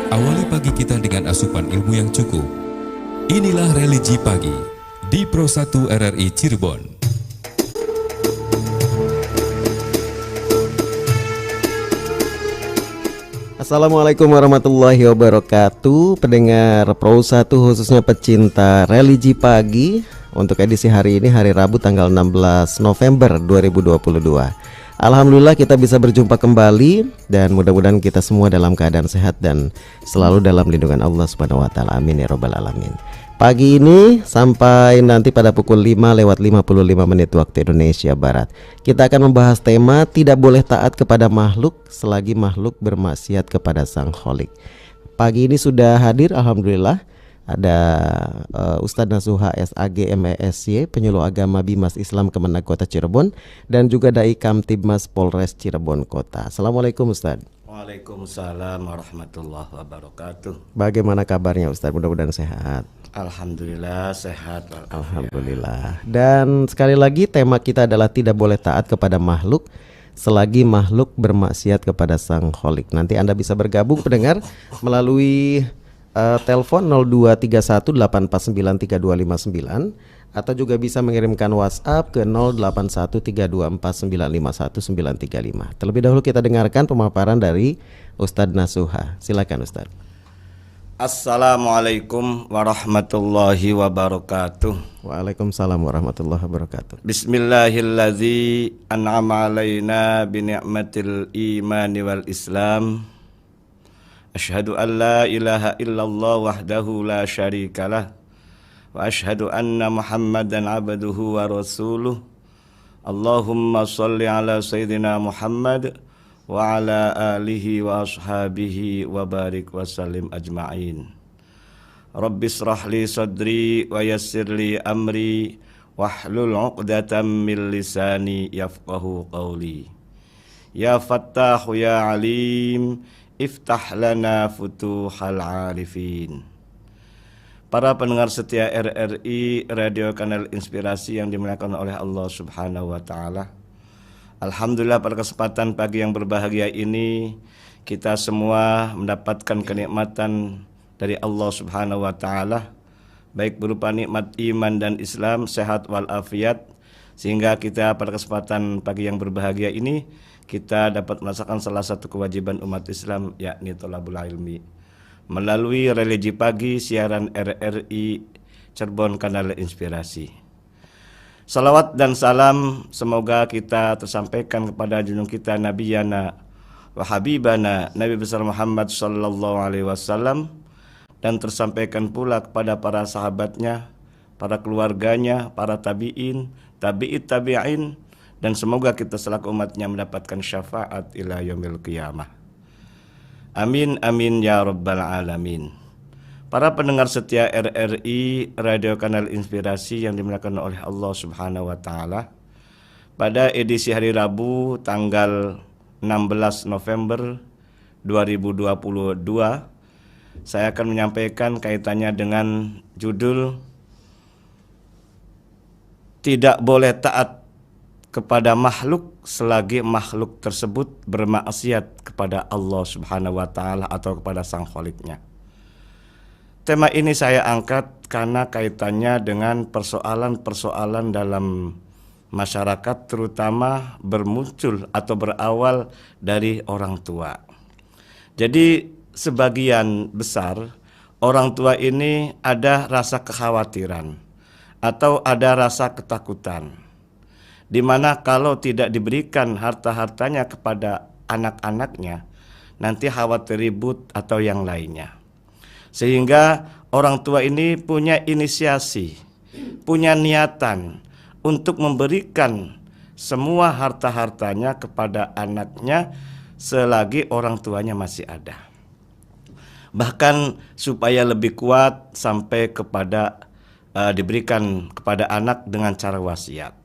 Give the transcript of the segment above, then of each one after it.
Awali pagi kita dengan asupan ilmu yang cukup. Inilah Religi Pagi di Pro 1 RRI Cirebon. Assalamualaikum warahmatullahi wabarakatuh. Pendengar Pro 1 khususnya pecinta religi pagi, untuk edisi hari ini, hari Rabu tanggal 16 November 2022. Alhamdulillah kita bisa berjumpa kembali, dan mudah-mudahan kita semua dalam keadaan sehat dan selalu dalam lindungan Allah Subhanahu wa taala. Amin ya rabbal alamin. Pagi ini sampai nanti pada pukul 5:55 waktu Indonesia Barat, kita akan membahas tema tidak boleh taat kepada makhluk selagi makhluk bermaksiat kepada Sang Kholik. Pagi ini sudah hadir, alhamdulillah, ada Ustadz Nasuha SAG MESY, penyuluh agama Bimas Islam Kemenag Kota Cirebon, dan juga Dai Kamtibmas Polres Cirebon Kota. Assalamualaikum Ustadz. Waalaikumsalam warahmatullahi wabarakatuh. Bagaimana kabarnya Ustadz? Mudah-mudahan sehat. Alhamdulillah sehat. Alhamdulillah. Dan sekali lagi tema kita adalah tidak boleh taat kepada makhluk selagi makhluk bermaksiat kepada Sang Kholik. Nanti Anda bisa bergabung pendengar melalui telepon 0231849329 atau juga bisa mengirimkan WhatsApp ke 081324951935. Terlebih dahulu kita dengarkan pemaparan dari Ustadz Nasuha. Silakan Ustadz. Assalamualaikum warahmatullahi wabarakatuh. Waalaikumsalam warahmatullahi wabarakatuh. Bismillahilladzi an'ama alaina bini'matil imani wal islam. Asyhadu an la ilaha illallah wahdahu la syarikalah, wa asyhadu anna Muhammadan abduhu wa rasuluh. Allahumma shalli ala sayyidina Muhammad wa ala alihi wa ashabihi wa barik wa sallim ajma'in. Rabbi shrah li sadri wa yassir li amri wahlul 'uqdatam min lisani yafqahu qawli. Ya Fattah ya Alim, iftah lana futuhal arifin. Para pendengar setia RRI Radio Kanal Inspirasi yang dimuliakan oleh Allah Subhanahu wa taala, alhamdulillah pada kesempatan pagi yang berbahagia ini kita semua mendapatkan kenikmatan dari Allah Subhanahu wa taala, baik berupa nikmat iman dan Islam, sehat walafiat, sehingga kita pada kesempatan pagi yang berbahagia ini kita dapat melaksanakan salah satu kewajiban umat Islam, yakni thalabul ilmi, melalui religi pagi siaran RRI Cirebon Kanal Inspirasi. Salawat dan salam semoga kita tersampaikan kepada junjungan kita Nabi Yana wa Habibana Nabi besar Muhammad sallallahu alaihi wasallam, dan tersampaikan pula kepada para sahabatnya, para keluarganya, para tabi'in, tabi'it tabi'in, dan semoga kita selaku umatnya mendapatkan syafaat ila yaumil qiyamah. Amin amin ya rabbal alamin. Para pendengar setia RRI Radio Kanal Inspirasi yang dimuliakan oleh Allah Subhanahu wa taala, pada edisi hari Rabu tanggal 16 November 2022, saya akan menyampaikan kaitannya dengan judul tidak boleh taat kepada makhluk selagi makhluk tersebut bermaksiat kepada Allah Subhanahu wa taala atau kepada Sang Kholiknya. Tema ini saya angkat karena kaitannya dengan persoalan-persoalan dalam masyarakat, terutama bermuncul atau berawal dari orang tua. Jadi sebagian besar orang tua ini ada rasa kekhawatiran atau ada rasa ketakutan, di mana kalau tidak diberikan harta-hartanya kepada anak-anaknya, nanti khawatir ribut atau yang lainnya. Sehingga orang tua ini punya inisiasi, punya niatan untuk memberikan semua harta-hartanya kepada anaknya selagi orang tuanya masih ada. Bahkan supaya lebih kuat sampai kepada diberikan kepada anak dengan cara wasiat.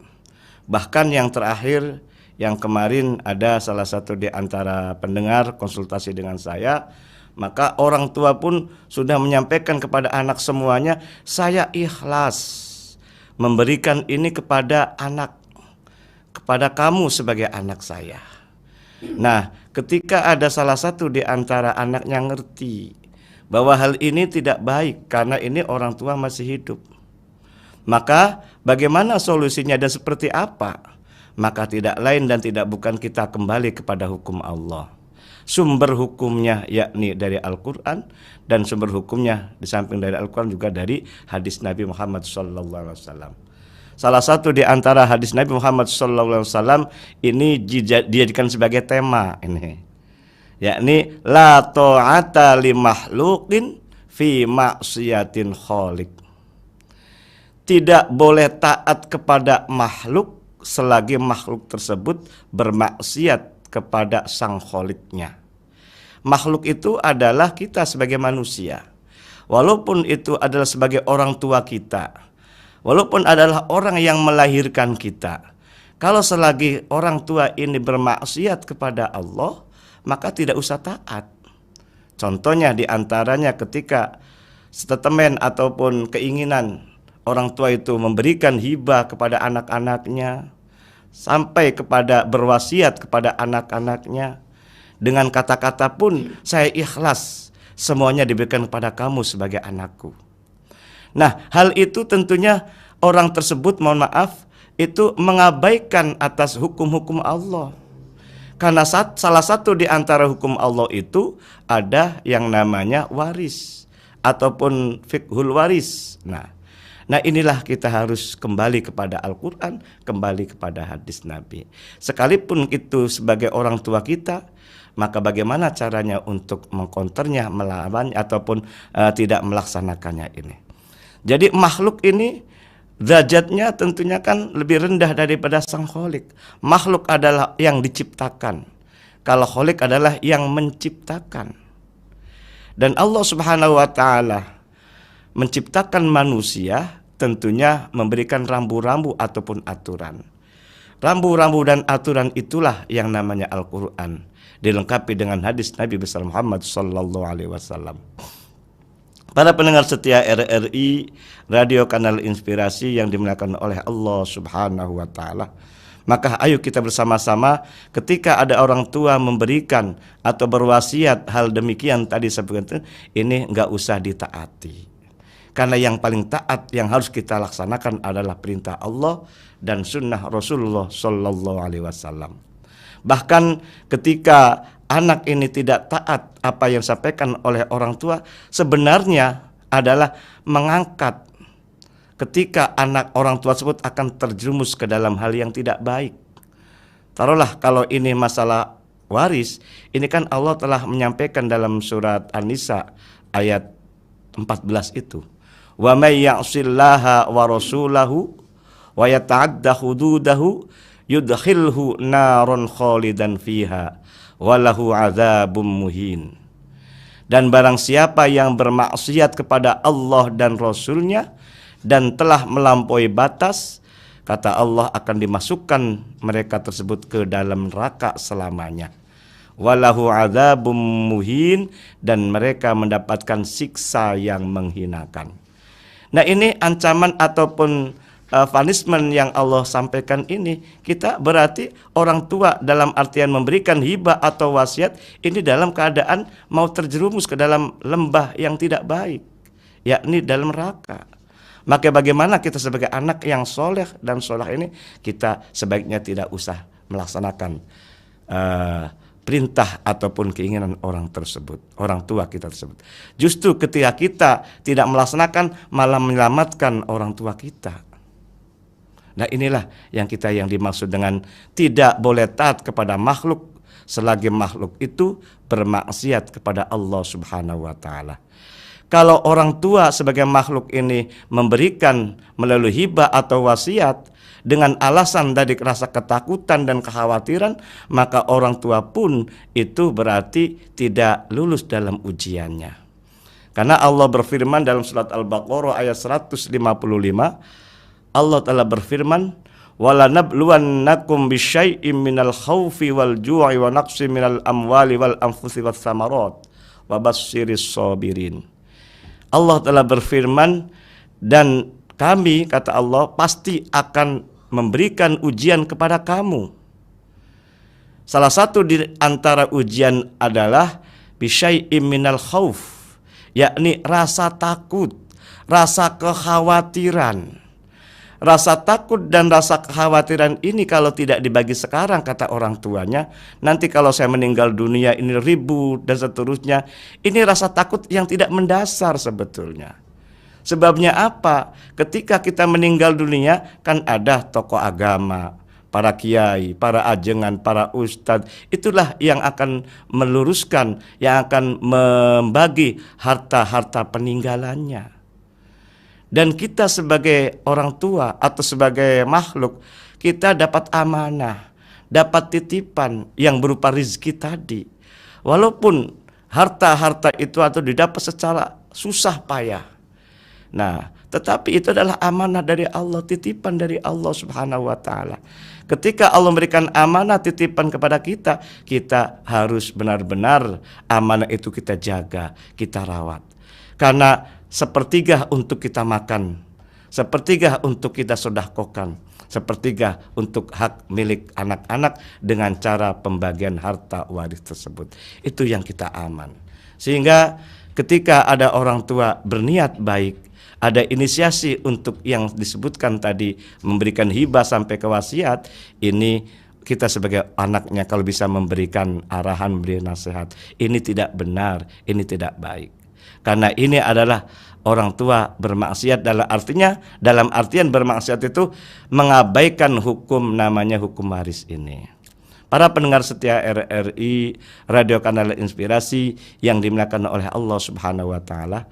Bahkan yang terakhir, yang kemarin ada salah satu di antara pendengar konsultasi dengan saya, maka orang tua pun sudah menyampaikan kepada anak semuanya, saya ikhlas memberikan ini kepada anak, kepada kamu sebagai anak saya. Nah, ketika ada salah satu di antara anaknya ngerti bahwa hal ini tidak baik karena ini orang tua masih hidup. Maka bagaimana solusinya dan seperti apa? Maka tidak lain dan tidak bukan kita kembali kepada hukum Allah. Sumber hukumnya yakni dari Al-Quran, dan sumber hukumnya di samping dari Al-Quran juga dari hadis Nabi Muhammad SAW. Salah satu di antara hadis Nabi Muhammad SAW ini dijadikan sebagai tema ini, yakni la ta'ata li makhluqin fi maksiatin khaliq. Tidak boleh taat kepada makhluk selagi makhluk tersebut bermaksiat kepada sang kholiknya. Makhluk itu adalah kita sebagai manusia. Walaupun itu adalah sebagai orang tua kita, walaupun adalah orang yang melahirkan kita, kalau selagi orang tua ini bermaksiat kepada Allah, maka tidak usah taat. Contohnya diantaranya ketika statement ataupun keinginan orang tua itu memberikan hibah kepada anak-anaknya, sampai kepada berwasiat kepada anak-anaknya dengan kata-kata pun, saya ikhlas semuanya diberikan kepada kamu sebagai anakku. Nah, hal itu tentunya orang tersebut, mohon maaf, itu mengabaikan atas hukum-hukum Allah. Karena salah satu di antara hukum Allah itu ada yang namanya waris ataupun fiqhul waris. Nah inilah kita harus kembali kepada Al-Quran, kembali kepada hadis Nabi. Sekalipun itu sebagai orang tua kita, maka bagaimana caranya untuk mengkonternya, melawannya, ataupun tidak melaksanakannya ini. Jadi makhluk ini derajatnya tentunya kan lebih rendah daripada sang kholik. Makhluk adalah yang diciptakan, kalau kholik adalah yang menciptakan. Dan Allah Subhanahu wa ta'ala menciptakan manusia tentunya memberikan rambu-rambu ataupun aturan. Rambu-rambu dan aturan itulah yang namanya Al-Quran, dilengkapi dengan hadis Nabi besar Muhammad SAW. Para pendengar setia RRI, Radio Kanal Inspirasi yang dimuliakan oleh Allah Subhanahu wa ta'ala, maka ayo kita bersama-sama ketika ada orang tua memberikan atau berwasiat hal demikian tadi sebetulnya ini enggak usah ditaati. Karena yang paling taat yang harus kita laksanakan adalah perintah Allah dan sunnah Rasulullah Sallallahu Alaihi Wasallam. Bahkan ketika anak ini tidak taat apa yang disampaikan oleh orang tua, sebenarnya adalah mengangkat ketika anak orang tua tersebut akan terjerumus ke dalam hal yang tidak baik. Taruhlah kalau ini masalah waris, ini kan Allah telah menyampaikan dalam surat An-Nisa ayat 14 itu. Wa may ya'sillaha wa rasulahu wa yata'adda hududahu yudkhilhu naron khalidan fiha walahu adzabum muhin. Dan barang siapa yang bermaksiat kepada Allah dan Rasulnya dan telah melampaui batas, kata Allah akan dimasukkan mereka tersebut ke dalam neraka selamanya. Walahu adzabum muhin, dan mereka mendapatkan siksa yang menghinakan. Nah ini ancaman ataupun punishment yang Allah sampaikan ini, kita berarti orang tua dalam artian memberikan hibah atau wasiat ini dalam keadaan mau terjerumus ke dalam lembah yang tidak baik, yakni dalam neraka. Maka bagaimana kita sebagai anak yang soleh dan solah ini, kita sebaiknya tidak usah melaksanakan perintah ataupun keinginan orang tersebut, orang tua kita tersebut. Justru ketika kita tidak melaksanakan, malah menyelamatkan orang tua kita. Nah inilah yang dimaksud dengan tidak boleh taat kepada makhluk selagi makhluk itu bermaksiat kepada Allah Subhanahu wa ta'ala. Kalau orang tua sebagai makhluk ini memberikan melalui hibah atau wasiat dengan alasan dari rasa ketakutan dan kekhawatiran, maka orang tua pun itu berarti tidak lulus dalam ujiannya. Karena Allah berfirman dalam surat Al-Baqarah ayat 155, Allah telah berfirman, wala nabluwannakum bisyai'im minal khaufi wal ju'i wa naqsi minal amwali wal anfusi was samarat wa basyyiris sabirin. Allah telah berfirman, dan kami, kata Allah, pasti akan memberikan ujian kepada kamu. Salah satu di antara ujian adalah bisyai'im minal khauf, yakni rasa takut, rasa kekhawatiran. Rasa takut dan rasa kekhawatiran ini kalau tidak dibagi sekarang, kata orang tuanya, nanti kalau saya meninggal dunia ini ribut dan seterusnya. Ini rasa takut yang tidak mendasar sebetulnya. Sebabnya apa? Ketika kita meninggal dunia kan ada tokoh agama, para kiai, para ajengan, para ustadz. Itulah yang akan meluruskan, yang akan membagi harta-harta peninggalannya. Dan kita sebagai orang tua atau sebagai makhluk, kita dapat amanah, dapat titipan yang berupa rizki tadi. Walaupun harta-harta itu atau didapat secara susah payah. Nah, tetapi itu adalah amanah dari Allah, titipan dari Allah Subhanahu wa ta'ala. Ketika Allah memberikan amanah titipan kepada kita, kita harus benar-benar amanah itu kita jaga, kita rawat. Karena sepertiga untuk kita makan, sepertiga untuk kita sedekahkan, sepertiga untuk hak milik anak-anak dengan cara pembagian harta waris tersebut. Itu yang kita aman. Sehingga ketika ada orang tua berniat baik, ada inisiasi untuk yang disebutkan tadi, memberikan hibah sampai ke wasiat, ini kita sebagai anaknya kalau bisa memberikan arahan, memberi nasihat, ini tidak benar, ini tidak baik. Karena ini adalah orang tua bermaksiat, dalam artian bermaksiat itu mengabaikan hukum, namanya hukum waris ini. Para pendengar setia RRI, Radio Kanal Inspirasi yang dimuliakan oleh Allah Subhanahu wa ta'ala,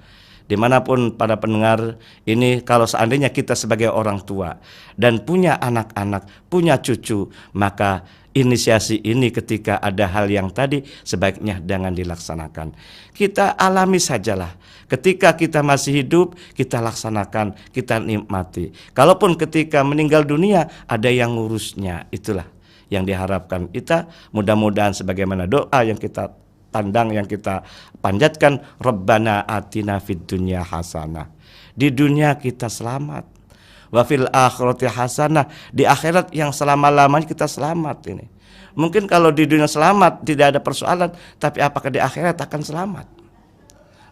dimanapun para pendengar ini, kalau seandainya kita sebagai orang tua dan punya anak-anak, punya cucu, maka inisiasi ini ketika ada hal yang tadi sebaiknya jangan dilaksanakan. Kita alami sajalah. Ketika kita masih hidup, kita laksanakan, kita nikmati. Kalaupun ketika meninggal dunia ada yang ngurusnya, itulah yang diharapkan kita. Mudah-mudahan sebagaimana doa yang kita pandang, yang kita panjatkan, Rabbana atina fid dunya hasanah. Di dunia kita selamat. Wa fil akhirati hasanah, di akhirat yang selama-lamanya kita selamat ini. Mungkin kalau di dunia selamat tidak ada persoalan, tapi apakah di akhirat akan selamat?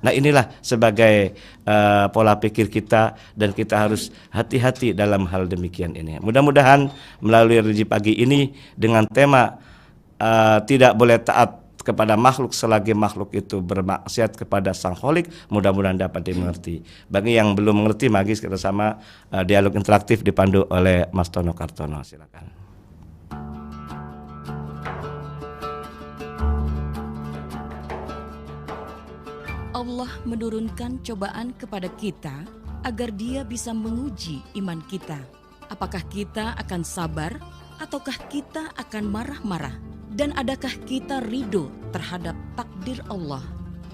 Nah, inilah sebagai pola pikir kita, dan kita harus hati-hati dalam hal demikian ini. Mudah-mudahan melalui Religi Pagi ini dengan tema tidak boleh taat kepada makhluk selagi makhluk itu bermaksiat kepada Sang Kholik, mudah-mudahan dapat dimengerti. Bagi yang belum mengerti, mari kita sama dialog interaktif dipandu oleh Mas Tono Kartono. Silakan. Allah menurunkan cobaan kepada kita agar Dia bisa menguji iman kita. Apakah kita akan sabar ataukah kita akan marah-marah? Dan adakah kita ridho terhadap takdir Allah?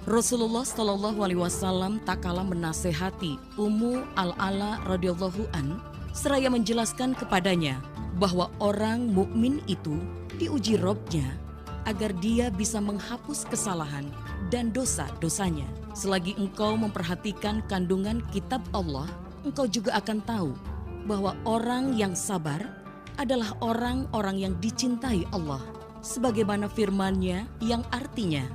Rasulullah Shallallahu Alaihi Wasallam tak kalah menasehati Ummu Al-Ala radhiyallahu an, seraya menjelaskan kepadanya bahwa orang mukmin itu diuji Robnya agar dia bisa menghapus kesalahan dan dosa-dosanya. Selagi engkau memperhatikan kandungan kitab Allah, engkau juga akan tahu bahwa orang yang sabar adalah orang-orang yang dicintai Allah. Sebagaimana firman-Nya yang artinya,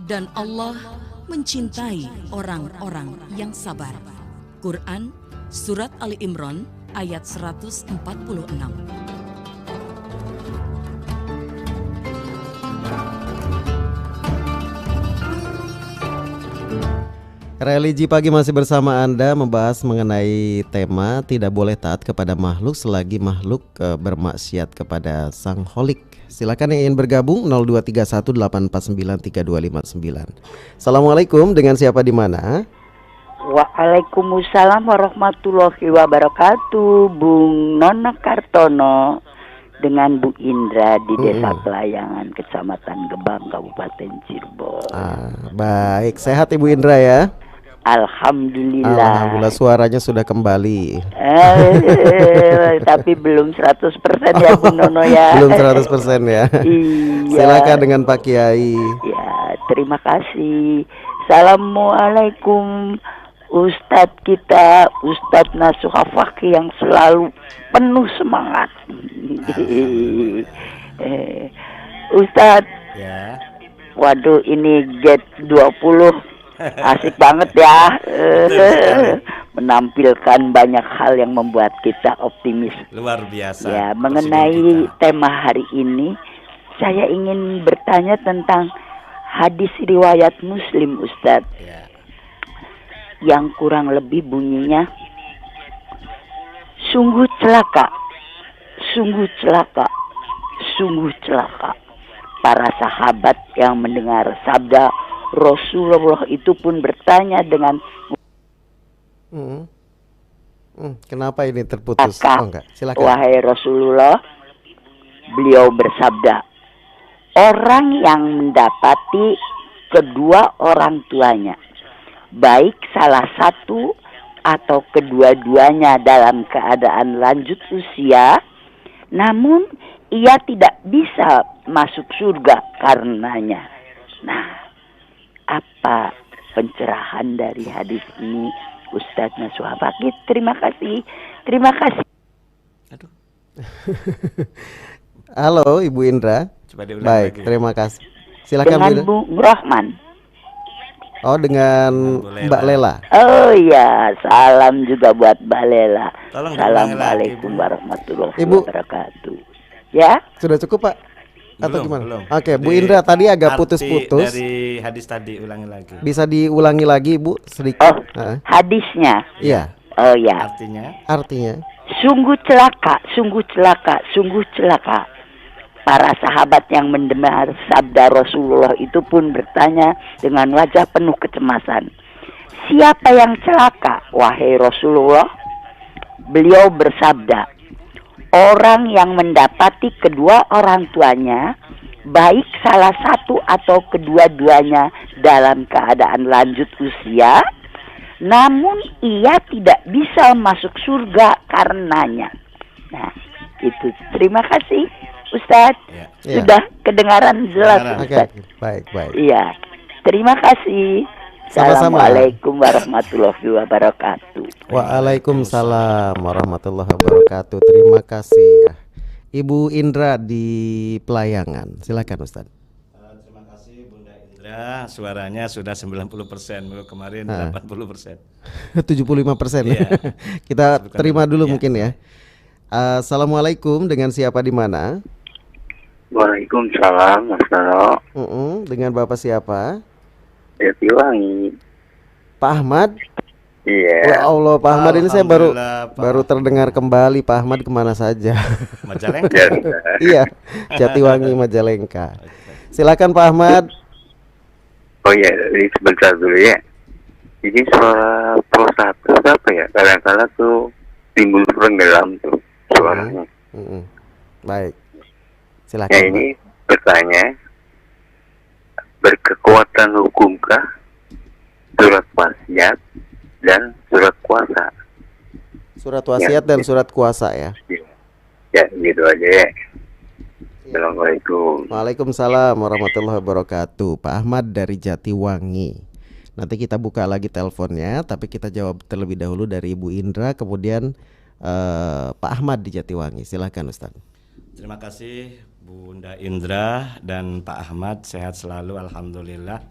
dan Allah mencintai orang-orang yang sabar. Quran Surat Ali Imran ayat 146. Religi Pagi masih bersama Anda, membahas mengenai tema tidak boleh taat kepada makhluk selagi makhluk bermaksiat kepada Sang Kholik. Silakan yang ingin bergabung 0231849329. Assalamualaikum, dengan siapa di mana? Waalaikumsalam warahmatullahi wabarakatuh. Bung Nono Kartono dengan Bu Indra di Desa Pelayangan, Kecamatan Gebang, Kabupaten Cirebon. Baik, sehat Ibu Indra ya? Alhamdulillah. Alhamdulillah, suaranya sudah kembali. Tapi belum 100% ya Bu Nono ya. Belum 100% ya. Iya. Silakan dengan Pak Kiai. Ya, terima kasih. Assalamualaikum Ustadz kita, Ustadz Nasuha Fakih yang selalu penuh semangat. Ustadz, Ya. waduh ini Get 20 Asik banget ya. Betul sekali. Menampilkan banyak hal yang membuat kita optimis. Luar biasa. Ya, Presiden mengenai kita. tema hari ini, saya ingin bertanya tentang hadis riwayat Muslim, Ustadz, Ya. yang kurang lebih bunyinya, sungguh celaka, sungguh celaka, sungguh celaka. Para sahabat yang mendengar sabda Rasulullah itu pun bertanya dengan Kenapa ini terputus? Maka, Oh enggak, silakan. wahai Rasulullah, beliau bersabda, orang yang mendapati kedua orang tuanya, baik salah satu atau kedua-duanya dalam keadaan lanjut usia, namun ia tidak bisa masuk surga karenanya. Nah, apa pencerahan dari hadis ini, Ustadz Nasuha Fakih? Terima kasih. Terima kasih. Halo Ibu Indra. Coba diulang Baik, lagi. terima kasih. Silakan Bu Dengan Indra. Bung Rahman. Oh, dengan Bu Lela. Mbak Lela. Oh iya, salam juga buat Mbak Lela. Tolong Assalamualaikum diulangi lagi, Bu. warahmatullahi Ibu. wabarakatuh. Ya, Sudah cukup, Pak? Atau Belum, gimana? belum. Oke, Bu Jadi, Indra tadi agak arti putus-putus. dari hadis tadi ulangi lagi. Bisa diulangi lagi, Bu, sedikit? oh Heeh. hadisnya. Iya, Oh ya, Artinya artinya. sungguh celaka, sungguh celaka, sungguh celaka. Para sahabat yang mendengar sabda Rasulullah itu pun bertanya dengan wajah penuh kecemasan. Siapa yang celaka, wahai Rasulullah? Beliau bersabda, orang yang mendapati kedua orang tuanya, baik salah satu atau kedua-duanya dalam keadaan lanjut usia, namun ia tidak bisa masuk surga karenanya. Nah, itu. Terima kasih, Ustadz. ya. Iya. Sudah kedengaran jelas, Kedengaran. Oke, Ustadz. baik. Iya. Terima kasih. Sama-sama. Assalamualaikum warahmatullahi wabarakatuh. Waalaikumsalam warahmatullahi wabarakatuh. Terima kasih. Ibu Indra di Pelayangan. Silakan, Ustaz. Terima kasih Bunda Indra. Suaranya sudah 90%, minggu kemarin 80%. 75%. Iya. Kita terima dulu Iya. mungkin ya. Assalamualaikum, dengan siapa di mana? Waalaikumsalam, Mas Nano. Dengan Bapak siapa? Jatiwangi. Pak Ahmad. Iya. Ya Allah, Pak Ahmad ini saya baru Alhamdulillah, Pak. baru terdengar kembali. Pak Ahmad kemana saja? Majalengka. Biasa. Iya, Jatiwangi Majalengka. Silakan Pak Ahmad. Oh iya, ini sebentar dulu ya. Ini suara Pro 1 apa ya? Kadang-kadang tuh timbul penggelam tuh suaranya. Baik. Silakan. Ya Pak. ini bertanya, berkekuatan hukumkah surat wasiat dan surat kuasa? Surat wasiat dan surat kuasa ya. Ya, gitu aja ya. Assalamualaikum. Waalaikumsalam warahmatullahi wabarakatuh. Pak Ahmad dari Jatiwangi. Nanti kita buka lagi teleponnya, tapi kita jawab terlebih dahulu dari Ibu Indra, kemudian Pak Ahmad di Jatiwangi. Silakan Ustaz. Terima kasih Bunda Indra dan Pak Ahmad, sehat selalu alhamdulillah.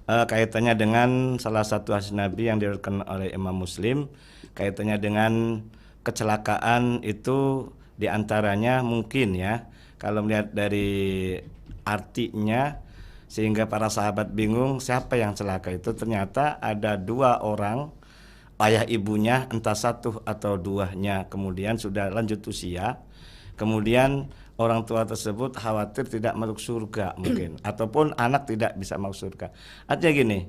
Kaitannya dengan salah satu hadis Nabi yang diriwayatkan oleh Imam Muslim, kaitannya dengan kecelakaan itu diantaranya mungkin ya, kalau melihat dari artinya sehingga para sahabat bingung siapa yang celaka, itu ternyata ada dua orang, ayah ibunya entah satu atau duanya kemudian sudah lanjut usia. Kemudian orang tua tersebut khawatir tidak masuk surga mungkin, ataupun anak tidak bisa masuk surga. Artinya gini,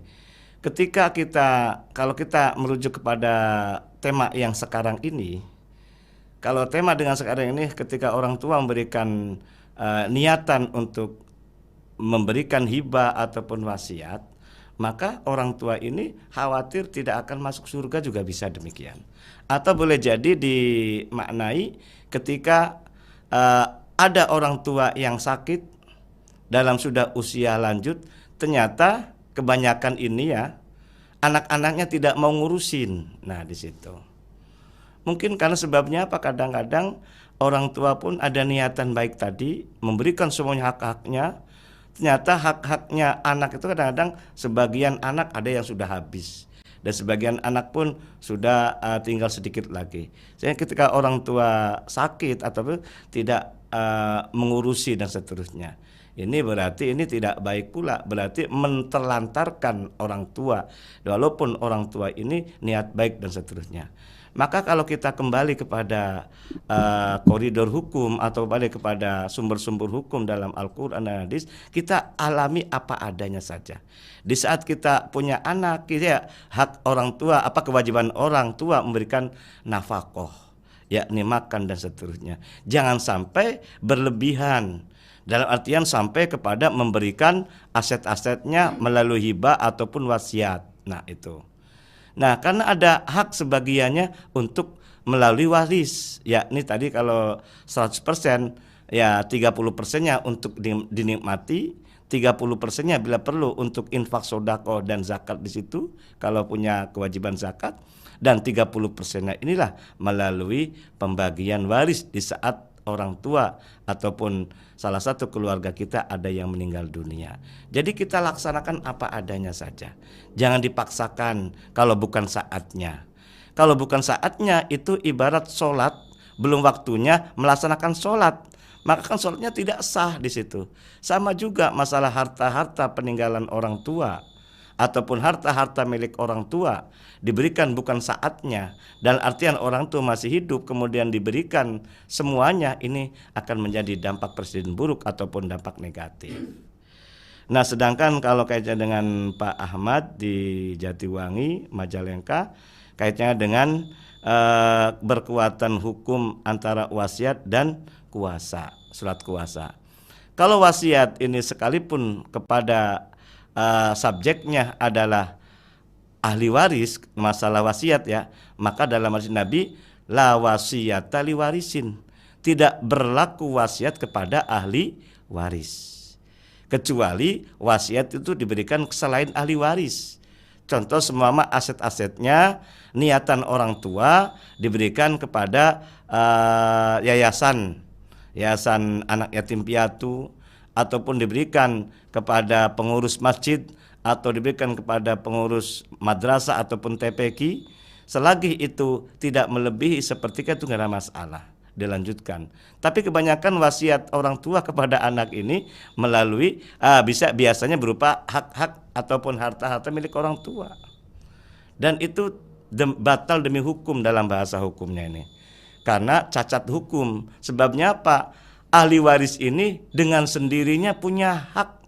kalau kita merujuk kepada tema yang sekarang ini, kalau tema dengan sekarang ini ketika orang tua memberikan niatan untuk memberikan hibah ataupun wasiat, maka orang tua ini khawatir tidak akan masuk surga juga bisa demikian. Atau boleh jadi dimaknai ketika ada orang tua yang sakit dalam sudah usia lanjut, ternyata kebanyakan ini ya anak-anaknya tidak mau ngurusin. Nah di situ mungkin karena sebabnya apa, kadang-kadang orang tua pun ada niatan baik tadi memberikan semuanya hak-haknya, ternyata hak-haknya anak itu kadang-kadang sebagian anak ada yang sudah habis dan sebagian anak pun sudah tinggal sedikit lagi. Sehingga ketika orang tua sakit atau tidak mengurusi dan seterusnya, ini berarti ini tidak baik pula, berarti menterlantarkan orang tua walaupun orang tua ini niat baik dan seterusnya. Maka kalau kita kembali kepada koridor hukum atau kembali kepada sumber-sumber hukum dalam Al-Quran dan Hadis, kita alami apa adanya saja. Di saat kita punya anak, kita hak orang tua, apa kewajiban orang tua memberikan nafkah, yakni makan dan seterusnya. Jangan sampai berlebihan, dalam artian sampai kepada memberikan aset-asetnya melalui hibah ataupun wasiat. Nah itu. Nah, karena ada hak sebagiannya untuk melalui waris, yakni tadi kalau 100% ya 30%-nya untuk dinikmati, 30%-nya bila perlu untuk infak sedekah dan zakat di situ kalau punya kewajiban zakat, dan 30%-nya inilah melalui pembagian waris di saat orang tua ataupun salah satu keluarga kita ada yang meninggal dunia. Jadi kita laksanakan apa adanya saja. Jangan dipaksakan kalau bukan saatnya. Kalau bukan saatnya itu ibarat sholat, belum waktunya melaksanakan sholat, maka kan sholatnya tidak sah di situ. Sama juga masalah harta-harta peninggalan orang tua ataupun harta-harta milik orang tua diberikan bukan saatnya, dan artian orang tua masih hidup kemudian diberikan semuanya, ini akan menjadi dampak presiden buruk ataupun dampak negatif. Nah, sedangkan kalau kaitannya dengan Pak Ahmad di Jatiwangi, Majalengka, kaitannya dengan berkekuatan hukum antara wasiat dan kuasa, surat kuasa. Kalau wasiat ini sekalipun kepada subjeknya adalah ahli waris, masalah wasiat ya, maka dalam hadis Nabi la wasiyata li warisin, tidak berlaku wasiat kepada ahli waris, kecuali wasiat itu diberikan selain ahli waris. Contoh semua aset-asetnya niatan orang tua diberikan kepada yayasan anak yatim piatu, ataupun diberikan kepada pengurus masjid, atau diberikan kepada pengurus madrasah ataupun TPQ, selagi itu tidak melebihi sepertiga itu nggak ada masalah, dilanjutkan. Tapi kebanyakan wasiat orang tua kepada anak ini melalui biasanya berupa hak-hak ataupun harta-harta milik orang tua, dan itu batal demi hukum dalam bahasa hukumnya ini, karena cacat hukum. Sebabnya apa? Ahli waris ini dengan sendirinya punya hak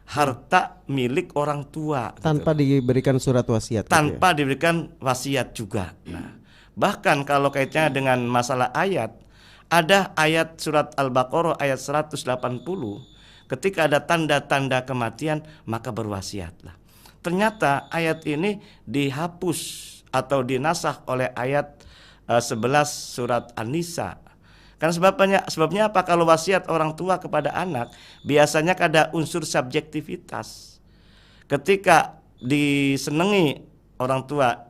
harta milik orang tua tanpa gitu, diberikan surat wasiat, tanpa gitu ya? Diberikan wasiat juga. Nah, bahkan kalau kaitnya dengan masalah ayat, ada ayat surat Al-Baqarah ayat 180, ketika ada tanda-tanda kematian maka berwasiatlah. Ternyata ayat ini dihapus atau dinasakh oleh ayat 11 surat An-Nisa. Karena sebabnya apa? Kalau wasiat orang tua kepada anak biasanya ada unsur subjektivitas. Ketika disenangi orang tua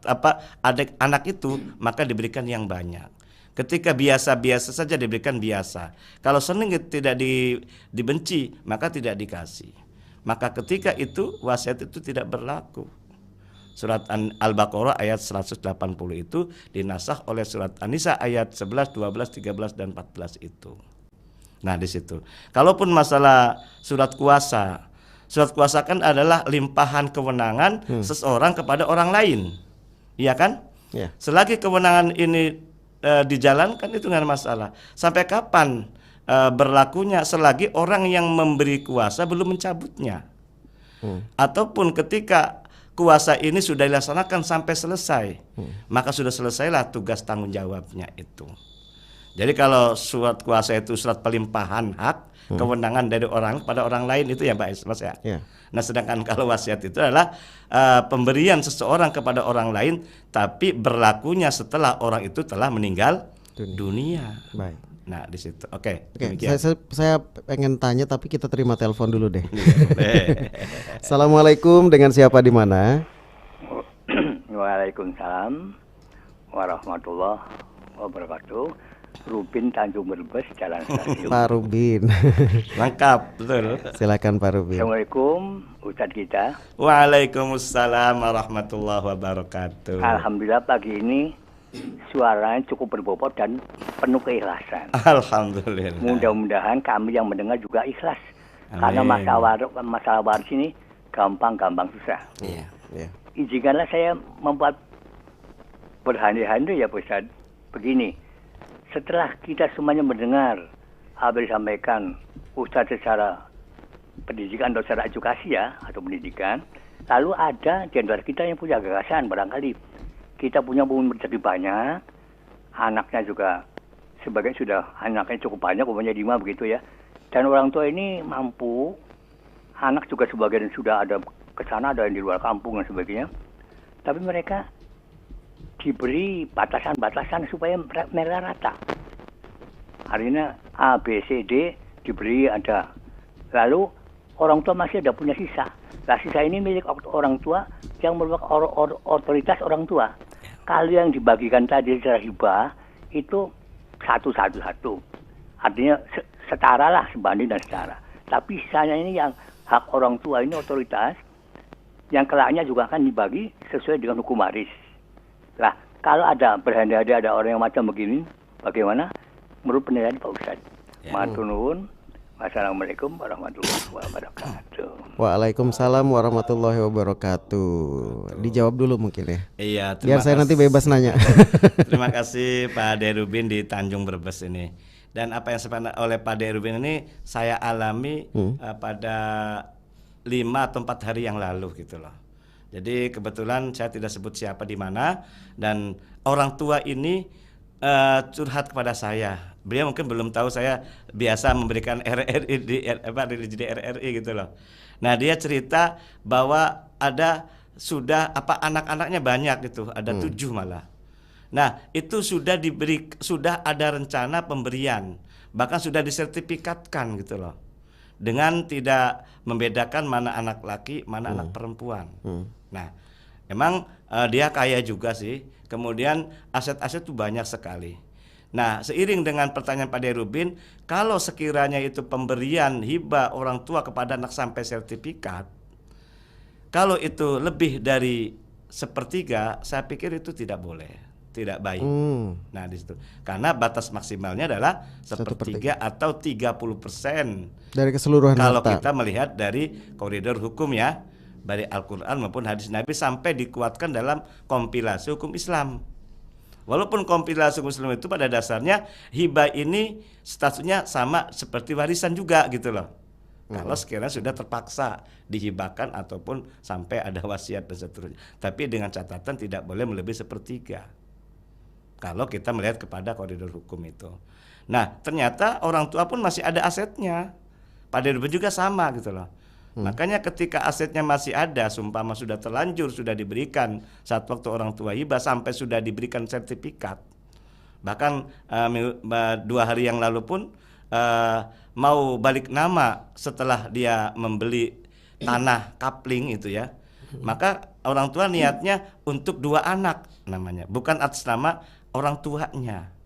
anak itu, maka diberikan yang banyak. Ketika biasa-biasa saja diberikan biasa. Kalau senang tidak dibenci, maka tidak dikasih. Maka ketika itu wasiat itu tidak berlaku. Surat Al-Baqarah ayat 180 itu dinasakh oleh surat An-Nisa ayat 11, 12, 13 dan 14 itu. Nah, di situ. Kalaupun masalah surat kuasa kan adalah limpahan kewenangan seseorang kepada orang lain. Iya kan? Yeah. Selagi kewenangan ini dijalankan itu nggak ada masalah. Sampai kapan berlakunya? Selagi orang yang memberi kuasa belum mencabutnya. Ataupun ketika kuasa ini sudah dilaksanakan sampai selesai, maka sudah selesailah tugas tanggung jawabnya itu. Jadi kalau surat kuasa itu surat pelimpahan hak, kewenangan dari orang pada orang lain itu ya Pak Mas ya. Yeah. Nah, sedangkan kalau wasiat itu adalah pemberian seseorang kepada orang lain, tapi berlakunya setelah orang itu telah meninggal dunia. Baik. Nah, di situ. Oke. Saya pengen tanya tapi kita terima telepon dulu deh. Assalamualaikum, dengan siapa di mana? Waalaikumsalam warahmatullahi wabarakatuh. Rubin Tanjung Brebes, Jalan Stasiun. Pak Rubin. Lengkap, betul. Silakan Pak Rubin. Assalamualaikum Ustadz kita. Waalaikumsalam warahmatullahi wabarakatuh. Alhamdulillah pagi ini suaranya cukup berbobot dan penuh keikhlasan. Alhamdulillah. Mudah-mudahan kami yang mendengar juga ikhlas. Amin. Karena masalah waris ini gampang susah. Iya. Ya. Izinkanlah saya membuat berhandai-handai ya Pak Ustadz. Begini, setelah kita semuanya mendengar apa yang disampaikan Ustadz secara pendidikan atau secara edukasi ya, atau pendidikan, lalu ada di antara kita yang punya gagasan barangkali. Kita punya rezeki banyak, anaknya juga sebagian sudah anaknya cukup banyak, umumnya 5 begitu ya. Dan orang tua ini mampu, anak juga sebagian sudah ada ke sana, ada yang di luar kampung dan sebagainya. Tapi mereka diberi batasan-batasan supaya mereka rata. Artinya A, B, C, D diberi ada. Lalu orang tua masih ada punya sisa. Nah, sisa ini milik orang tua yang merupakan otoritas orang tua. Kalau yang dibagikan tadi secara hibah itu satu. Artinya setara lah, sebanding dan setara. Tapi sisanya ini yang hak orang tua ini otoritas, yang kelaknya juga akan dibagi sesuai dengan hukum waris. Lah, kalau ada berandai-andai ada orang yang macam begini, bagaimana? Menurut penilaian Pak Ustadz. Ya. Matur nuwun. Wassalamualaikum warahmatullahi wabarakatuh. Waalaikumsalam warahmatullahi wabarakatuh. Dijawab dulu mungkin ya. Iya, Biar saya nanti bebas nanya. Terima kasih Pak Derubin di Tanjung Brebes ini. Dan apa yang disampaikan oleh Pak Derubin ini saya alami pada 5 atau 4 hari yang lalu gitu loh. Jadi kebetulan saya tidak sebut siapa di mana, dan orang tua ini curhat kepada saya. Beliau mungkin belum tahu saya biasa memberikan RRI di RRI gitu loh. Nah, dia cerita bahwa sudah anak-anaknya banyak gitu, ada 7 malah. Nah, itu sudah ada rencana pemberian, bahkan sudah disertifikatkan gitu loh. Dengan tidak membedakan mana anak laki, mana anak perempuan. Nah, emang dia kaya juga sih. Kemudian aset-aset itu banyak sekali. Nah, seiring dengan pertanyaan Pak Derubin, kalau sekiranya itu pemberian hibah orang tua kepada anak sampai sertifikat, kalau itu lebih dari 1/3, saya pikir itu tidak boleh, tidak baik. Nah, di situ. Karena batas maksimalnya adalah 1/3 atau 30% dari keseluruhan kalau harta. kita melihat dari koridor hukum ya, dari Al-Quran maupun hadis Nabi, sampai dikuatkan dalam kompilasi hukum Islam. Walaupun kompilasi hukum Islam itu pada dasarnya hibah ini statusnya sama seperti warisan juga gitu loh. Kalau sekiranya sudah terpaksa dihibahkan ataupun sampai ada wasiat dan seterusnya. Tapi dengan catatan tidak boleh melebihi 1/3. Kalau kita melihat kepada koridor hukum itu. Nah, ternyata orang tua pun masih ada asetnya. Pada juga sama gitu loh. Makanya ketika asetnya masih ada, seumpama sudah terlanjur, sudah diberikan saat waktu orang tua hibah sampai sudah diberikan sertifikat. Bahkan 2 hari yang lalu pun mau balik nama setelah dia membeli tanah kapling itu ya. Maka orang tua niatnya untuk 2 anak namanya, bukan atas nama orang tuanya.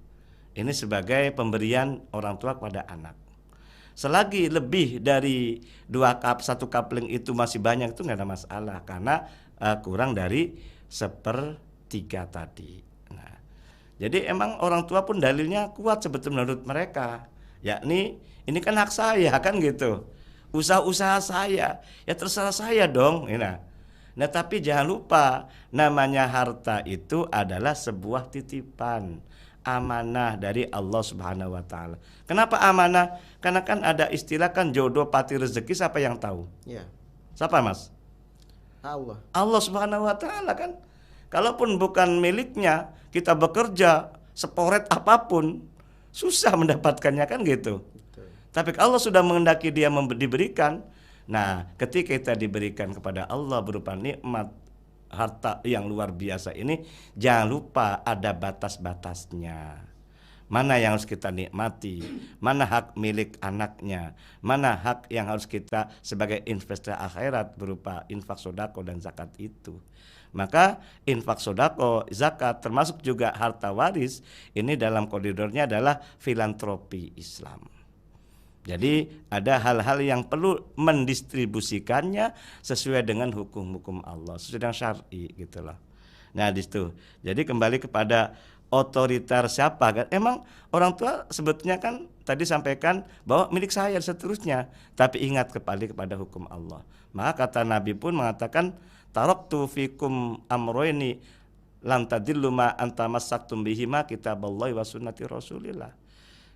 Ini sebagai pemberian orang tua kepada anak. Selagi lebih dari 1 kapling itu masih banyak, itu nggak ada masalah karena kurang dari 1/3 tadi. Nah, jadi emang orang tua pun dalilnya kuat sebetulnya menurut mereka, yakni ini kan hak saya kan gitu, usaha saya, ya terserah saya dong. Nah, tapi jangan lupa namanya harta itu adalah sebuah titipan, amanah dari Allah Subhanahu wa taala. Kenapa amanah? Karena kan ada istilah kan jodoh pati rezeki, siapa yang tahu? Ya. Siapa, Mas? Allah Subhanahu wa taala kan. Kalaupun bukan miliknya, kita bekerja seporet apapun, susah mendapatkannya kan gitu. Betul. Tapi Allah sudah menghendaki dia diberikan. Nah, ketika kita diberikan kepada Allah berupa nikmat harta yang luar biasa ini, jangan lupa ada batas-batasnya. Mana yang harus kita nikmati, mana hak milik anaknya, mana hak yang harus kita sebagai investasi akhirat berupa infak, sodako dan zakat itu. Maka infak sodako, zakat, termasuk juga harta waris, ini dalam koridornya adalah filantropi Islam. Jadi ada hal-hal yang perlu mendistribusikannya sesuai dengan hukum-hukum Allah, sesuai dengan syar'i gitu loh. Nah di situ. Jadi kembali kepada otoriter siapa kan? Emang orang tua sebetulnya kan tadi sampaikan bahwa milik saya dan seterusnya. Tapi ingat kembali kepada hukum Allah. Maka kata Nabi pun mengatakan taraktu fikum amroini lam tadillu ma antamassaktum bihima kitaballahi wa sunnati Rasulillah.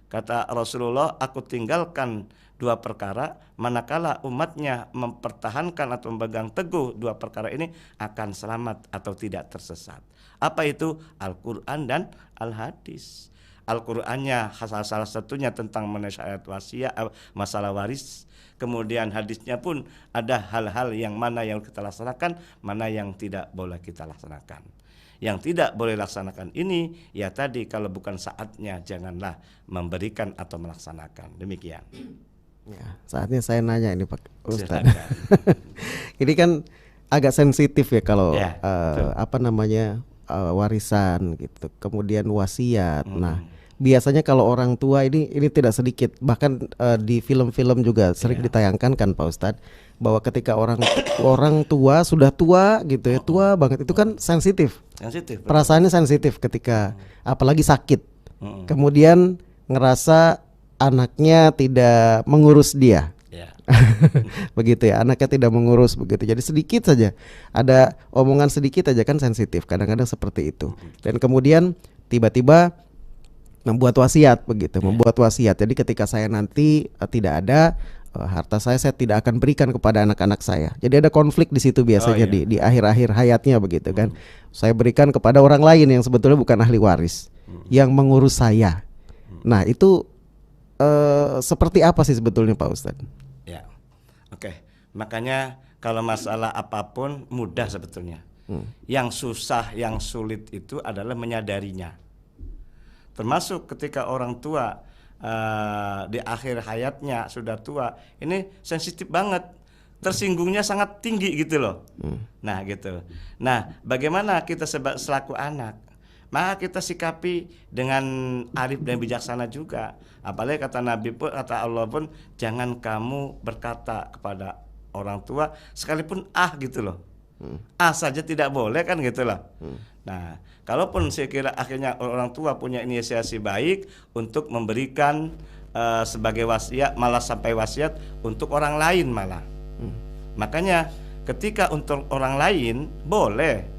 Kata Rasulullah, aku tinggalkan dua perkara, manakala umatnya mempertahankan atau memegang teguh dua perkara ini akan selamat atau tidak tersesat. Apa itu? Al-Quran dan Al-Hadis. Al-Qurannya salah satunya tentang menasihat wasiat, masalah waris. Kemudian hadisnya pun ada hal-hal yang mana yang kita laksanakan, mana yang tidak boleh kita laksanakan. Yang tidak boleh laksanakan ini, ya tadi kalau bukan saatnya janganlah memberikan atau melaksanakan. Demikian. Ya, saatnya saya nanya ini Pak Ustadz. Ini kan agak sensitif ya kalau Ya, warisan gitu, kemudian wasiat. Nah, biasanya kalau orang tua ini tidak sedikit, bahkan di film-film juga sering ditayangkan kan Pak Ustadz, bahwa ketika orang tua sudah tua gitu ya, tua banget, itu kan sensitif. Perasaannya sensitif ketika apalagi sakit. Kemudian ngerasa anaknya tidak mengurus dia. Begitu ya, anaknya tidak mengurus begitu. Jadi sedikit saja ada omongan sedikit aja kan sensitif, kadang-kadang seperti itu. Dan kemudian tiba-tiba membuat wasiat begitu, membuat wasiat. Jadi ketika saya nanti tidak ada harta saya tidak akan berikan kepada anak-anak saya. Jadi ada konflik di situ biasanya di akhir-akhir hayatnya begitu kan. Saya berikan kepada orang lain yang sebetulnya bukan ahli waris, yang mengurus saya. Nah itu seperti apa sih sebetulnya Pak Ustadz? Ya, oke. Makanya kalau masalah apapun mudah sebetulnya. Yang susah, yang sulit itu adalah menyadarinya. Termasuk ketika orang tua di akhir hayatnya sudah tua, ini sensitif banget, tersinggungnya sangat tinggi gitu loh. Nah gitu. Nah bagaimana kita selaku anak? Maka kita sikapi dengan arif dan bijaksana juga. Apalagi kata Nabi pun, kata Allah pun, jangan kamu berkata kepada orang tua sekalipun gitu loh. Saja tidak boleh kan gitu loh. Nah, kalaupun saya kira akhirnya orang tua punya inisiasi baik untuk memberikan sebagai wasiat, malah sampai wasiat untuk orang lain malah. Makanya ketika untuk orang lain boleh,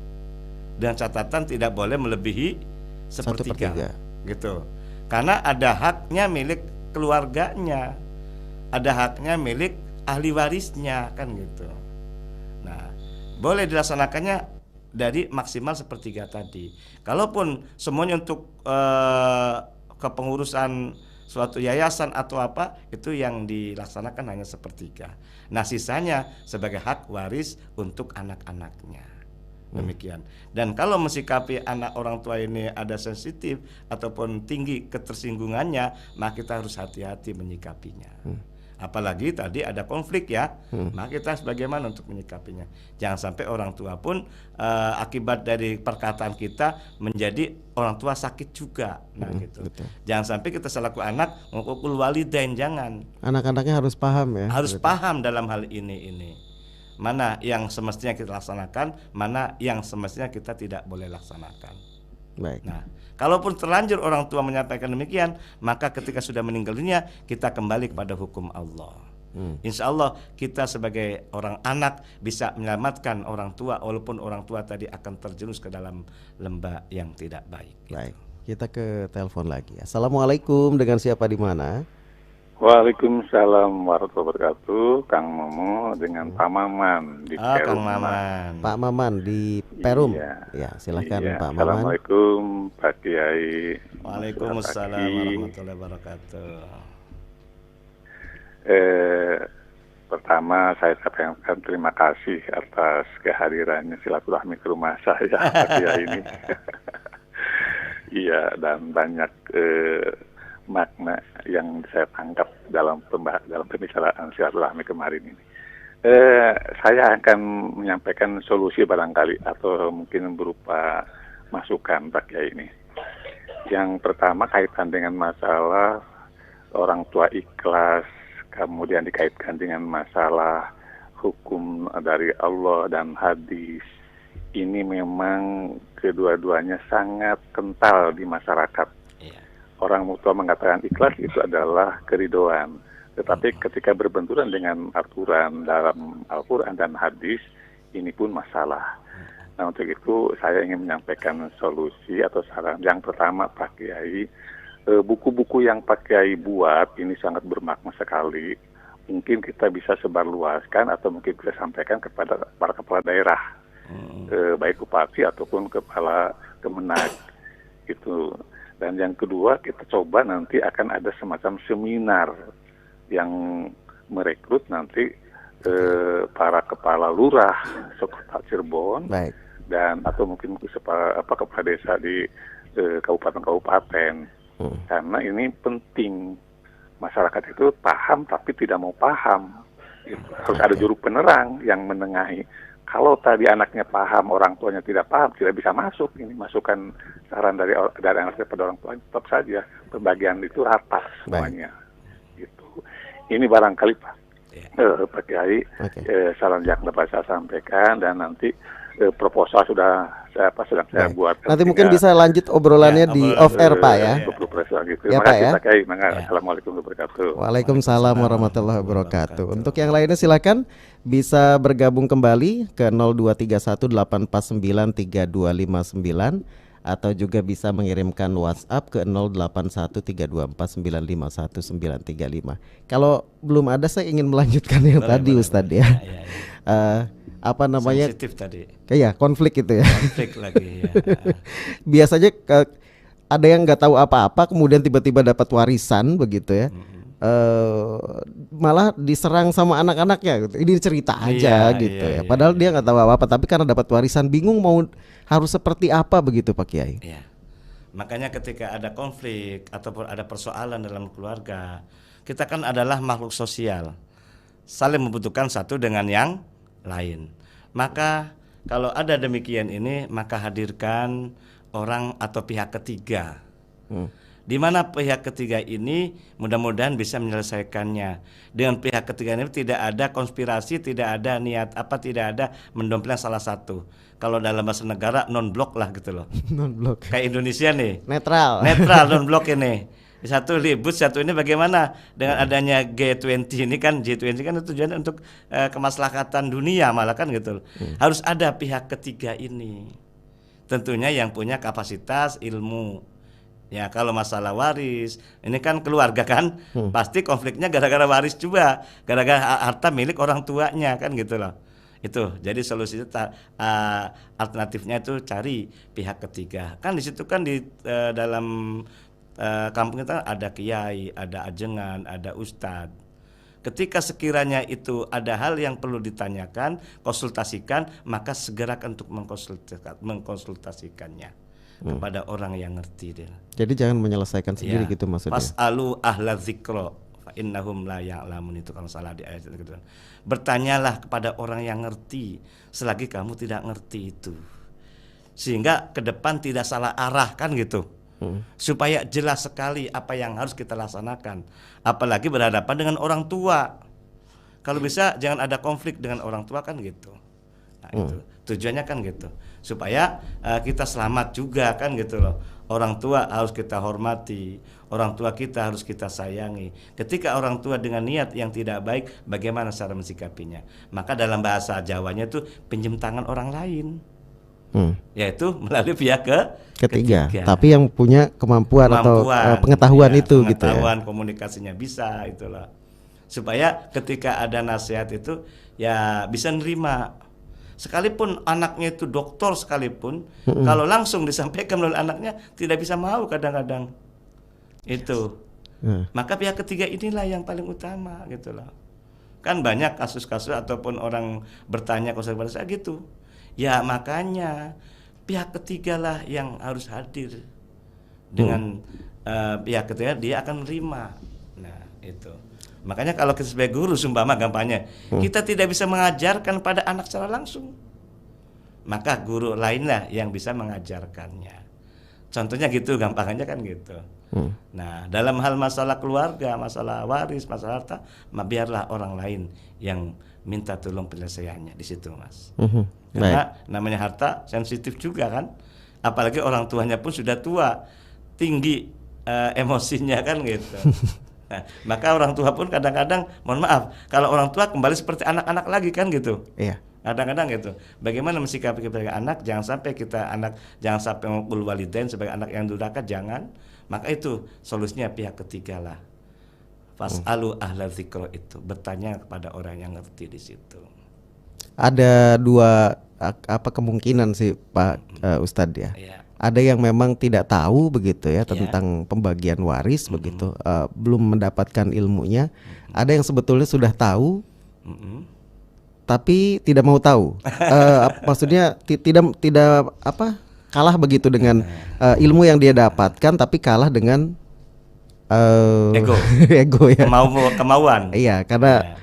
dan catatan tidak boleh melebihi sepertiga gitu. Karena ada haknya milik keluarganya, ada haknya milik ahli warisnya kan gitu. Nah, boleh dilaksanakannya dari maksimal sepertiga tadi. Kalaupun semuanya untuk kepengurusan suatu yayasan atau apa, itu yang dilaksanakan hanya sepertiga. Nah sisanya sebagai hak waris untuk anak-anaknya. Demikian. Dan kalau mensikapi anak orang tua ini ada sensitif ataupun tinggi ketersinggungannya, maka kita harus hati-hati menyikapinya. Apalagi tadi ada konflik ya, maka kita harus bagaimana untuk menyikapinya. Jangan sampai orang tua pun akibat dari perkataan kita menjadi orang tua sakit juga. Nah gitu. Betul. Jangan sampai kita selaku anak mengukul walidain, jangan. Anak-anaknya harus paham ya. Harus paham dalam hal ini. Mana yang semestinya kita laksanakan, mana yang semestinya kita tidak boleh laksanakan. Baik. Nah, kalaupun terlanjur orang tua menyampaikan demikian, maka ketika sudah meninggal dunia kita kembali kepada hukum Allah. Insya Allah kita sebagai orang anak bisa menyelamatkan orang tua, walaupun orang tua tadi akan terjerumus ke dalam lembah yang tidak baik. Baik, kita ke telepon lagi. Assalamualaikum, dengan siapa di mana? Waalaikumsalam warahmatullahi wabarakatuh. Kang Momo dengan Pak Maman di Perum. Kang Maman. Pak Maman di Perum. Ya, silakan Pak Maman. Assalamualaikum Pak Kiai. Waalaikumsalam warahmatullahi wabarakatuh. Pertama saya sampaikan terima kasih atas kehadirannya silaturahmi ke rumah saya Pak Kiai ini. Iya, dan banyak makna yang saya tangkap dalam pembicaraan silaturahmi kemarin ini. Saya akan menyampaikan solusi barangkali atau mungkin berupa masukan Pak Kiai ini. Yang pertama kaitan dengan masalah orang tua ikhlas, kemudian dikaitkan dengan masalah hukum dari Allah dan hadis. Ini memang kedua-duanya sangat kental di masyarakat. Orang tua mengatakan ikhlas itu adalah keridoan. Tetapi ketika berbenturan dengan aturan dalam Al-Quran dan hadis, ini pun masalah. Nah, untuk itu saya ingin menyampaikan solusi atau saran. Yang pertama Pak Kiai, buku-buku yang Pak Kiai buat ini sangat bermakna sekali. Mungkin kita bisa sebarluaskan atau mungkin bisa sampaikan kepada para kepala daerah, baik bupati ataupun kepala Kemenag gitu. Dan yang kedua, kita coba nanti akan ada semacam seminar yang merekrut nanti para kepala lurah sekota Cirebon. Baik. Dan atau mungkin kepala desa di kabupaten-kabupaten. Karena ini penting, masyarakat itu paham tapi tidak mau paham. Harus ada juru penerang yang menengahi. Kalau tadi anaknya paham, orang tuanya tidak paham, tidak bisa masuk. Ini masukan saran dari anak kepada orang tua, tetap saja pembagian itu rata semuanya. Gitu. Ini barangkali Pak Pak Kiai, saran yang dapat saya sampaikan, dan nanti proposal sedang saya buat. Nanti mungkin bisa lanjut obrolannya di off air Pak ya. Gitu. Ya Pak ya. Pak Kiai. Assalamualaikum warahmatullahi wabarakatuh. Waalaikumsalam warahmatullahi wabarakatuh. Untuk yang lainnya silakan bisa bergabung kembali ke 02318493259 atau juga bisa mengirimkan WhatsApp ke 081324951935. Kalau belum ada, saya ingin melanjutkan yang tadi Ustadz ya. Apa namanya? Sensitif tadi. Kayak konflik itu ya. Konflik lagi ya. Biasanya ada yang nggak tahu apa-apa kemudian tiba-tiba dapat warisan begitu ya. Malah diserang sama anak-anaknya gitu. Ini cerita aja gitu ya. Padahal dia nggak tahu apa-apa, tapi karena dapat warisan bingung mau harus seperti apa begitu Pak Kiai. Makanya ketika ada konflik ataupun ada persoalan dalam keluarga, kita kan adalah makhluk sosial, saling membutuhkan satu dengan yang lain. Maka kalau ada demikian ini, maka hadirkan orang atau pihak ketiga. Di mana pihak ketiga ini mudah-mudahan bisa menyelesaikannya. Dengan pihak ketiga ini tidak ada konspirasi, tidak ada niat apa, tidak ada mendompleng salah satu. Kalau dalam bahasa negara non-blok lah gitu loh. Non-blok. Kayak Indonesia nih. Netral. Netral non-blok ini. Satu ribut, satu ini bagaimana dengan adanya G20 ini kan, G20 kan tujuannya untuk kemaslahatan dunia malah kan gitu loh. Harus ada pihak ketiga ini. Tentunya yang punya kapasitas ilmu. Ya kalau masalah waris, ini kan keluarga kan, pasti konfliknya gara-gara waris juga, gara-gara harta milik orang tuanya kan gitu loh. Itu jadi solusinya alternatifnya itu cari pihak ketiga. Kan di situ kan di dalam kampung kita ada kiai, ada ajengan, ada ustadz. Ketika sekiranya itu ada hal yang perlu ditanyakan, konsultasikan, maka segera untuk mengkonsultasikannya kepada orang yang ngerti dia. Jadi jangan menyelesaikan sendiri gitu maksudnya. Fas'alu ahla dzikra fa innahum la ya'lamun, itu kalau salah di ayat itu gitu. Bertanyalah kepada orang yang ngerti selagi kamu tidak ngerti itu. Sehingga ke depan tidak salah arah kan gitu. Supaya jelas sekali apa yang harus kita laksanakan. Apalagi berhadapan dengan orang tua. Kalau bisa jangan ada konflik dengan orang tua kan gitu. Nah, itu tujuannya kan gitu. Supaya kita selamat juga kan gitu loh. Orang tua harus kita hormati, orang tua kita harus kita sayangi. Ketika orang tua dengan niat yang tidak baik, bagaimana cara mensikapinya? Maka dalam bahasa Jawanya itu pinjam tangan orang lain. Yaitu melalui pihak ketiga. Tapi yang punya kemampuan atau pengetahuan itu gitu ya. Pengetahuan komunikasinya bisa itulah. Supaya ketika ada nasihat itu ya bisa nerima. Sekalipun anaknya itu doktor sekalipun, kalau langsung disampaikan melalui anaknya tidak bisa mau kadang-kadang. Itu. Maka pihak ketiga inilah yang paling utama gitu loh. Kan banyak kasus-kasus ataupun orang bertanya kepada saya gitu. Ya makanya pihak ketiga lah yang harus hadir. Dengan pihak ketiga dia akan menerima. Nah, itu. Makanya kalau kita sebagai guru, sumpama gampangnya, kita tidak bisa mengajarkan pada anak secara langsung, maka guru lainlah yang bisa mengajarkannya. Contohnya gitu, gampangnya kan gitu. Nah, dalam hal masalah keluarga, masalah waris, masalah harta, biarlah orang lain yang minta tolong penyelesaiannya di situ, Mas. Karena namanya harta sensitif juga kan, apalagi orang tuanya pun sudah tua, tinggi emosinya kan gitu. Nah, maka orang tua pun kadang-kadang, mohon maaf, kalau orang tua kembali seperti anak-anak lagi kan gitu. Iya. Kadang-kadang gitu. Bagaimana mensikapi kita sebagai anak? Jangan sampai kita anak, jangan sampai mengul walidain sebagai anak yang durhaka, jangan. Maka itu solusinya pihak ketiga lah. Fas'alu ahla dzikra, itu bertanya kepada orang yang ngerti di situ. Ada dua kemungkinan sih Pak Ustadz ya. Ada yang memang tidak tahu begitu ya tentang pembagian waris begitu, belum mendapatkan ilmunya. Ada yang sebetulnya sudah tahu, tapi tidak mau tahu. Maksudnya tidak kalah begitu dengan ilmu yang dia dapatkan, tapi kalah dengan ego ya, kemauan. Iya, karena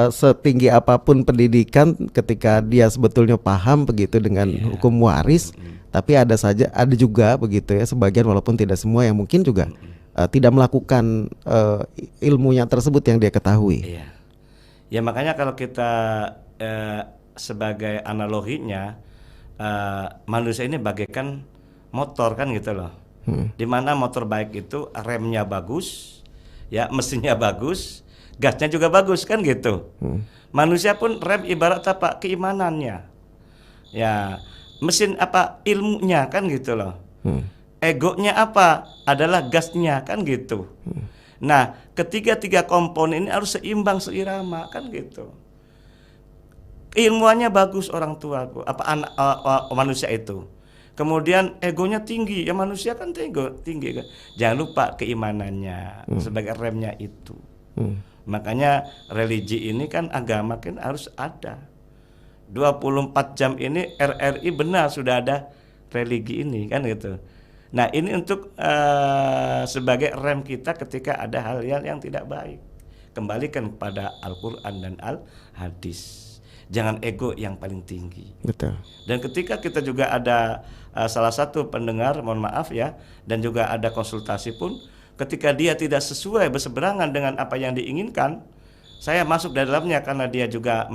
setinggi apapun pendidikan, ketika dia sebetulnya paham begitu dengan hukum waris, tapi ada juga begitu ya sebagian, walaupun tidak semua, yang mungkin juga tidak melakukan ilmunya tersebut yang dia ketahui. Ya makanya kalau kita sebagai analoginya, manusia ini bagaikan motor kan gitu loh. Dimana motor baik itu remnya bagus, ya mesinnya bagus, gasnya juga bagus kan gitu. Manusia pun rem ibarat apa? Keimanannya. Ya, mesin apa? Ilmunya kan gitu loh. Egonya apa? Adalah gasnya kan gitu. Nah, ketiga komponen ini harus seimbang, seirama kan gitu. Ilmuannya bagus orang tua, manusia itu. Kemudian egonya tinggi, ya manusia kan tinggi kan. Jangan lupa keimanannya sebagai remnya itu. Makanya religi ini kan, agama kan harus ada. 24 jam ini RRI benar sudah ada religi ini kan gitu. Nah, ini untuk sebagai rem kita ketika ada hal-hal yang tidak baik. Kembalikan pada Al-Qur'an dan Al-Hadis. Jangan ego yang paling tinggi. Betul. Dan ketika kita juga ada salah satu pendengar, mohon maaf ya, dan juga ada konsultasi pun, ketika dia tidak sesuai, berseberangan dengan apa yang diinginkan, saya masuk dari dalamnya karena dia juga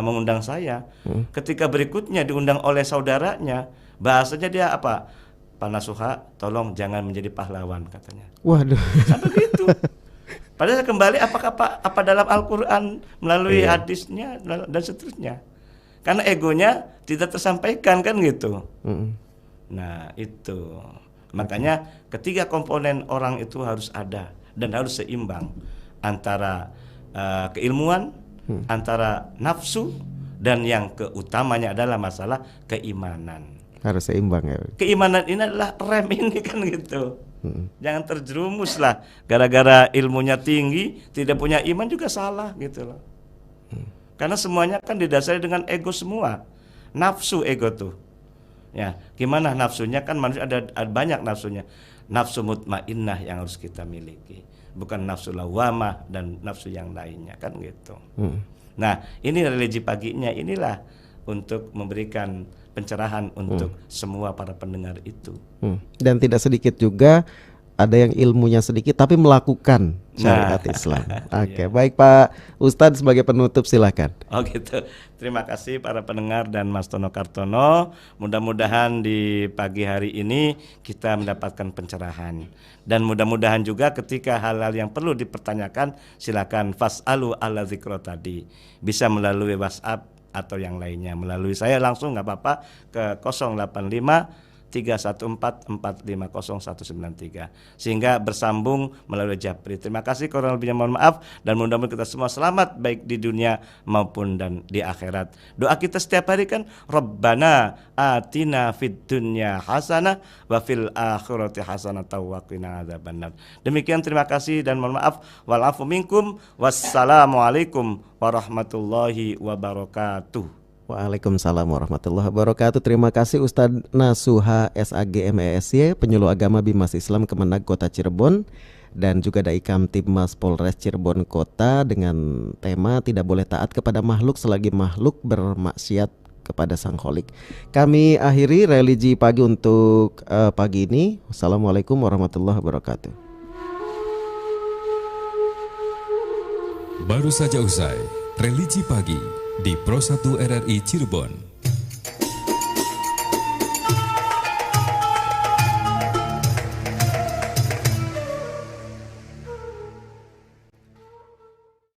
mengundang saya. Ketika berikutnya diundang oleh saudaranya, bahasanya dia apa? Pak Nasuha, tolong jangan menjadi pahlawan, katanya. Waduh. Sampai gitu. Padahal kembali apa dalam Al-Quran, melalui hadisnya dan seterusnya. Karena egonya tidak tersampaikan kan gitu. Nah itu. Makanya ketiga komponen orang itu harus ada dan harus seimbang, antara keilmuan, antara nafsu, dan yang keutamanya adalah masalah keimanan. Harus seimbang ya. Keimanan ini adalah rem ini kan gitu. Jangan terjerumus lah gara-gara ilmunya tinggi, tidak punya iman juga salah gitu loh. Karena semuanya kan didasari dengan ego semua. Nafsu ego tuh. Ya, gimana nafsunya? Kan manusia ada banyak nafsunya. Nafsu mutmainnah yang harus kita miliki, bukan nafsu lawamah dan nafsu yang lainnya kan gitu. Nah, ini religi paginya inilah untuk memberikan pencerahan untuk semua para pendengar itu. Dan tidak sedikit juga ada yang ilmunya sedikit tapi melakukan syariat Islam. Oke, baik Pak Ustadz, sebagai penutup silakan. Oh gitu. Terima kasih para pendengar dan Mas Tono Kartono. Mudah-mudahan di pagi hari ini kita mendapatkan pencerahan. Dan mudah-mudahan juga ketika hal-hal yang perlu dipertanyakan, silakan fas'alu ala dzikra tadi. Bisa melalui WhatsApp atau yang lainnya, melalui saya langsung nggak apa-apa ke 085 314 450 193, sehingga bersambung melalui Japri. Terima kasih, kurang lebihnya mohon maaf, dan mudah-mudahan kita semua selamat baik di dunia maupun dan di akhirat. Doa kita setiap hari kan, Rabbana atina fid dunya hasanah wa fil akhirati hasanah wa qina adzabannar. Demikian, terima kasih dan mohon maaf. Wal afu minkum. Wassalamualaikum warahmatullahi wabarakatuh. Waalaikumsalam warahmatullahi wabarakatuh. Terima kasih Ustadz Nasuha SAG MESY, penyuluh agama Bimas Islam Kemenag Kota Cirebon. dan juga Dai Kamtibmas Polres Cirebon Kota dengan tema tidak boleh taat kepada makhluk selagi makhluk bermaksiat kepada Sang Kholik. Kami akhiri religi pagi untuk pagi ini. Wassalamualaikum warahmatullahi wabarakatuh. Baru saja usai religi pagi di Pro 1 RRI Cirebon.